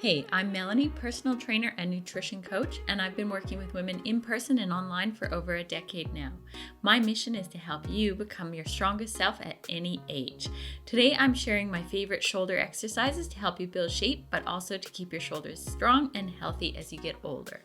Hey, I'm Melanie, personal trainer and nutrition coach, and I've been working with women in person and online for over a decade now. My mission is to help you become your strongest self at any age. Today, I'm sharing my favorite shoulder exercises to help you build shape, but also to keep your shoulders strong and healthy as you get older.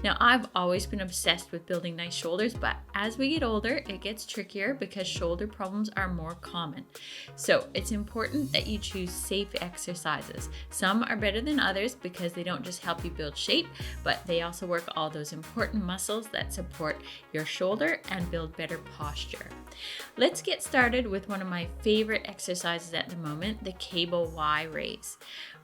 Now, I've always been obsessed with building nice shoulders, but as we get older, it gets trickier because shoulder problems are more common. So it's important that you choose safe exercises. Some are better than others because they don't just help you build shape, but they also work all those important muscles that support your shoulder and build better posture. Let's get started with one of my favorite exercises at the moment, the cable Y raise.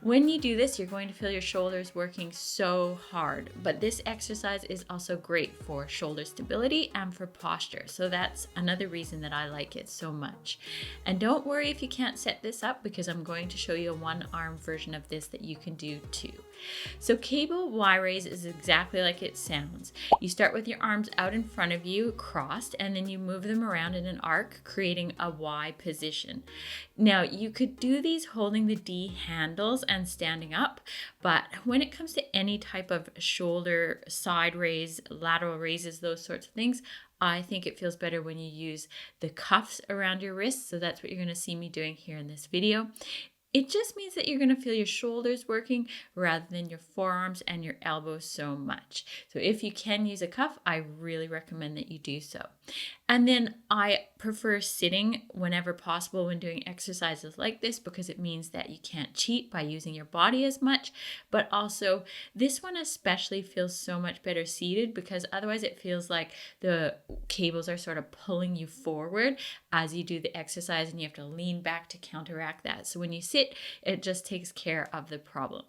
When you do this, you're going to feel your shoulders working so hard, but this exercise is also great for shoulder stability and for posture. So that's another reason that I like it so much. And don't worry if you can't set this up because I'm going to show you a one-arm version of this that you can do too. So cable Y raise is exactly like it sounds. You start with your arms out in front of you, crossed, and then you move them around in an arc, creating a Y position. Now, you could do these holding the D handles and standing up, but when it comes to any type of shoulder side raise, lateral raises, those sorts of things, I think it feels better when you use the cuffs around your wrists. So that's what you're going to see me doing here in this video. It just means that you're going to feel your shoulders working rather than your forearms and your elbows so much. So if you can use a cuff, I really recommend that you do so. And then I prefer sitting whenever possible when doing exercises like this because it means that you can't cheat by using your body as much. But also this one especially feels so much better seated because otherwise it feels like the cables are sort of pulling you forward as you do the exercise and you have to lean back to counteract that. So when you sit, it just takes care of the problem.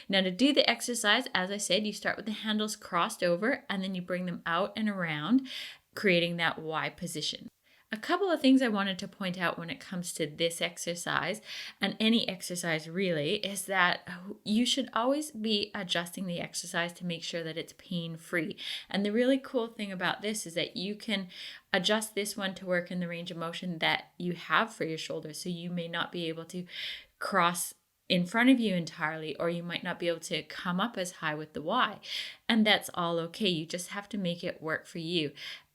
Now to do the exercise, as I said, you start with the handles crossed over and then you bring them out and around, creating that Y position. A couple of things I wanted to point out when it comes to this exercise, and any exercise really, is that you should always be adjusting the exercise to make sure that it's pain-free. And the really cool thing about this is that you can adjust this one to work in the range of motion that you have for your shoulders. So you may not be able to cross in front of you entirely, or you might not be able to come up as high with the Y. And that's all okay. You just have to make it work for you.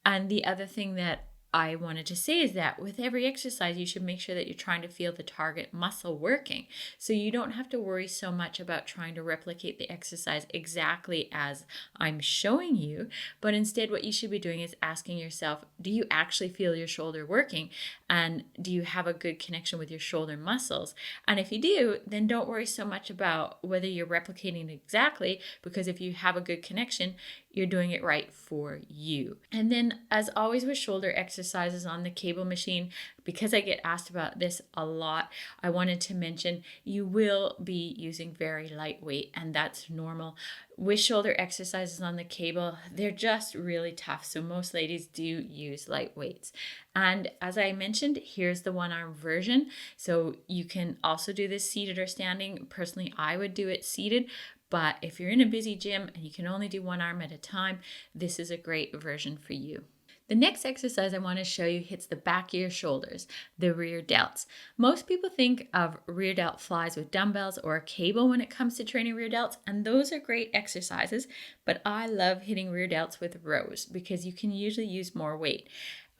And the other thing that I wanted to say is that with every exercise, you should make sure that you're trying to feel the target muscle working. So you don't have to worry so much about trying to replicate the exercise exactly as I'm showing you, but instead what you should be doing is asking yourself, do you actually feel your shoulder working? And do you have a good connection with your shoulder muscles? And if you do, then don't worry so much about whether you're replicating it exactly, because if you have a good connection, you're doing it right for you. And then as always with shoulder exercises on the cable machine, because I get asked about this a lot, I wanted to mention you will be using very lightweight, and that's normal. With shoulder exercises on the cable, they're just really tough. So most ladies do use light weights. And as I mentioned, here's the one-arm version. So you can also do this seated or standing. Personally, I would do it seated. But if you're in a busy gym and you can only do one arm at a time, this is a great version for you. The next exercise I want to show you hits the back of your shoulders, the rear delts. Most people think of rear delt flies with dumbbells or a cable when it comes to training rear delts, and those are great exercises, but I love hitting rear delts with rows because you can usually use more weight.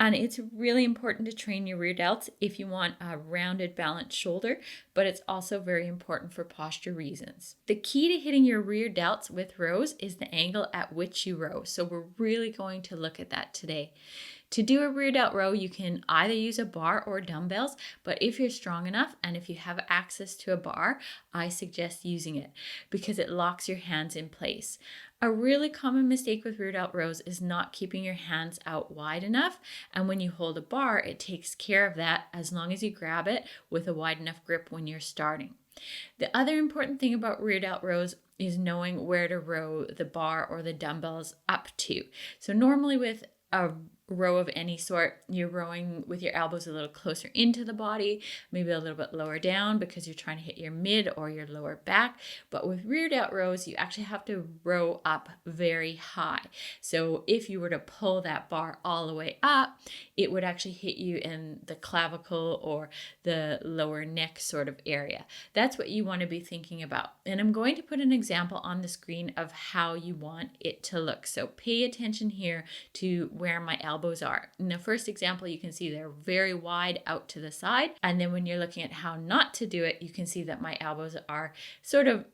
And it's really important to train your rear delts if you want a rounded, balanced shoulder, but it's also very important for posture reasons. The key to hitting your rear delts with rows is the angle at which you row. So we're really going to look at that today. To do a rear delt row, you can either use a bar or dumbbells, but if you're strong enough and if you have access to a bar, I suggest using it because it locks your hands in place. A really common mistake with rear delt rows is not keeping your hands out wide enough, and when you hold a bar, it takes care of that as long as you grab it with a wide enough grip when you're starting. The other important thing about rear delt rows is knowing where to row the bar or the dumbbells up to. So normally with a row of any sort, you're rowing with your elbows a little closer into the body, maybe a little bit lower down because you're trying to hit your mid or your lower back. But with rear delt rows, you actually have to row up very high. So if you were to pull that bar all the way up, it would actually hit you in the clavicle or the lower neck sort of area. That's what you want to be thinking about. And I'm going to put an example on the screen of how you want it to look. So pay attention here to where my elbows are. In the first example, you can see they're very wide out to the side. And then when you're looking at how not to do it, you can see that my elbows are sort of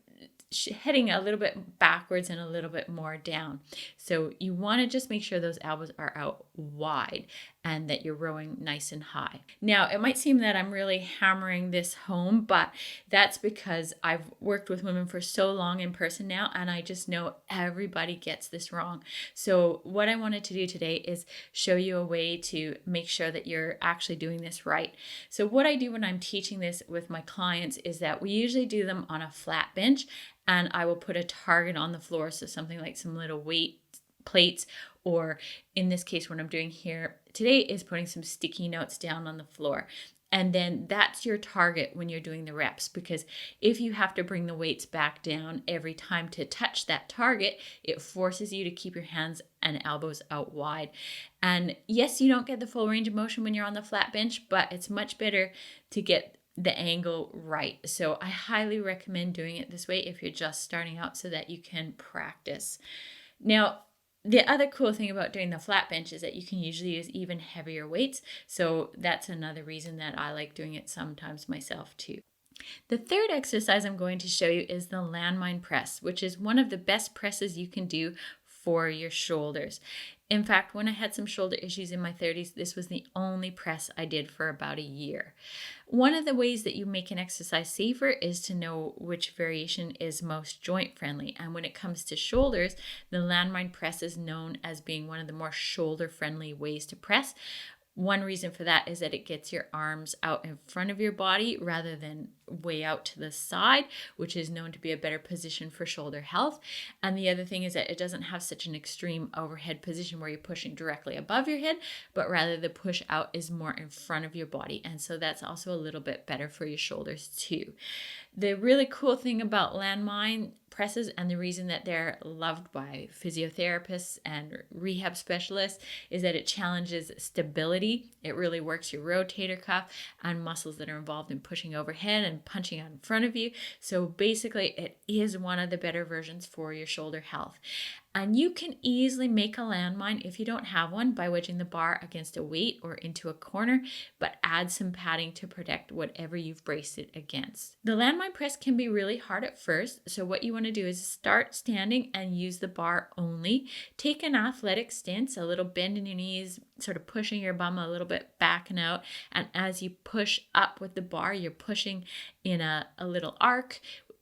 heading a little bit backwards and a little bit more down. So you want to just make sure those elbows are out wide and that you're rowing nice and high. Now, it might seem that I'm really hammering this home, but that's because I've worked with women for so long in person now, and I just know everybody gets this wrong. So what I wanted to do today is show you a way to make sure that you're actually doing this right. So what I do when I'm teaching this with my clients is that we usually do them on a flat bench, and I will put a target on the floor, so something like some little weight plates, or in this case, what I'm doing here today is putting some sticky notes down on the floor. And then that's your target when you're doing the reps, because if you have to bring the weights back down every time to touch that target, it forces you to keep your hands and elbows out wide. And yes, you don't get the full range of motion when you're on the flat bench, but it's much better to get the angle right. So I highly recommend doing it this way if you're just starting out so that you can practice. Now, the other cool thing about doing the flat bench is that you can usually use even heavier weights. So that's another reason that I like doing it sometimes myself too. The third exercise I'm going to show you is the Landmine Press, which is one of the best presses you can do for your shoulders. In fact, when I had some shoulder issues in my 30s, this was the only press I did for about a year. One of the ways that you make an exercise safer is to know which variation is most joint friendly. And when it comes to shoulders, the Landmine Press is known as being one of the more shoulder friendly ways to press. One reason for that is that it gets your arms out in front of your body rather than way out to the side, which is known to be a better position for shoulder health. And the other thing is that it doesn't have such an extreme overhead position where you're pushing directly above your head, but rather the push out is more in front of your body. And so that's also a little bit better for your shoulders too. The really cool thing about Landmine presses, and the reason that they're loved by physiotherapists and rehab specialists, is that it challenges stability. It really works your rotator cuff and muscles that are involved in pushing overhead and punching out in front of you. So basically, it is one of the better versions for your shoulder health. And you can easily make a landmine if you don't have one by wedging the bar against a weight or into a corner, but add some padding to protect whatever you've braced it against. The landmine press can be really hard at first, so what you want to do is start standing and use the bar only. Take an athletic stance, a little bend in your knees, sort of pushing your bum a little bit back and out. And as you push up with the bar, you're pushing in a little arc,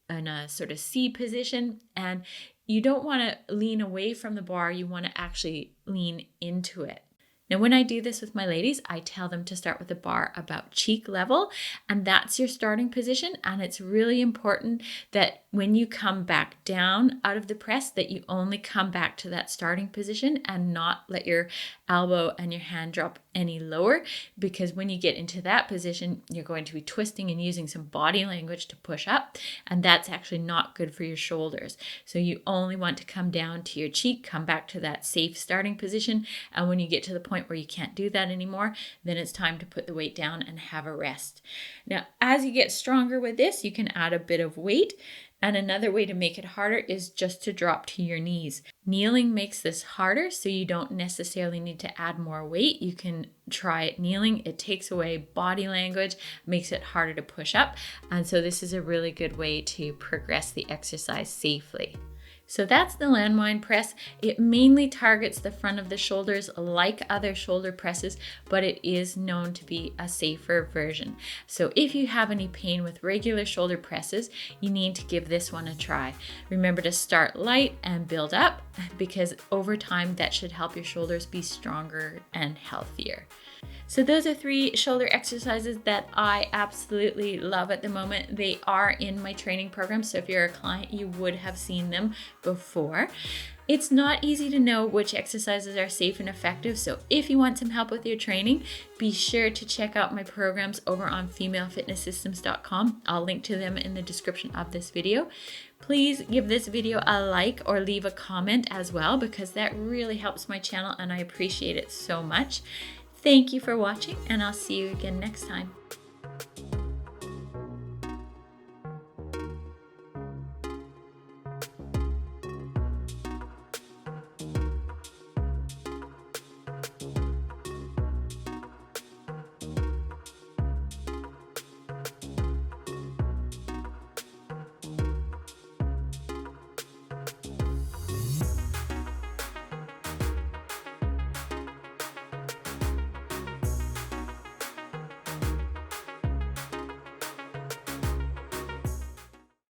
in a sort of C position, and you don't want to lean away from the bar, you want to actually lean into it. Now, when I do this with my ladies, I tell them to start with the bar about cheek level, and that's your starting position. And it's really important that when you come back down out of the press, that you only come back to that starting position and not let your elbow and your hand drop any lower, because when you get into that position, you're going to be twisting and using some body language to push up, and that's actually not good for your shoulders. So you only want to come down to your cheek, come back to that safe starting position, and when you get to the point where you can't do that anymore, then it's time to put the weight down and have a rest. Now, as you get stronger with this, you can add a bit of weight. And another way to make it harder is just to drop to your knees. Kneeling makes this harder, so you don't necessarily need to add more weight. You can try it kneeling. It takes away body language, makes it harder to push up. And so this is a really good way to progress the exercise safely. So that's the landmine press. It mainly targets the front of the shoulders like other shoulder presses, but it is known to be a safer version. So if you have any pain with regular shoulder presses, you need to give this one a try. Remember to start light and build up, because over time that should help your shoulders be stronger and healthier. So those are 3 shoulder exercises that I absolutely love at the moment. They are in my training program, so if you're a client, you would have seen them before. It's not easy to know which exercises are safe and effective, so if you want some help with your training, be sure to check out my programs over on femalefitnesssystems.com. I'll link to them in the description of this video. Please give this video a like or leave a comment as well, because that really helps my channel and I appreciate it so much. Thank you for watching, and I'll see you again next time.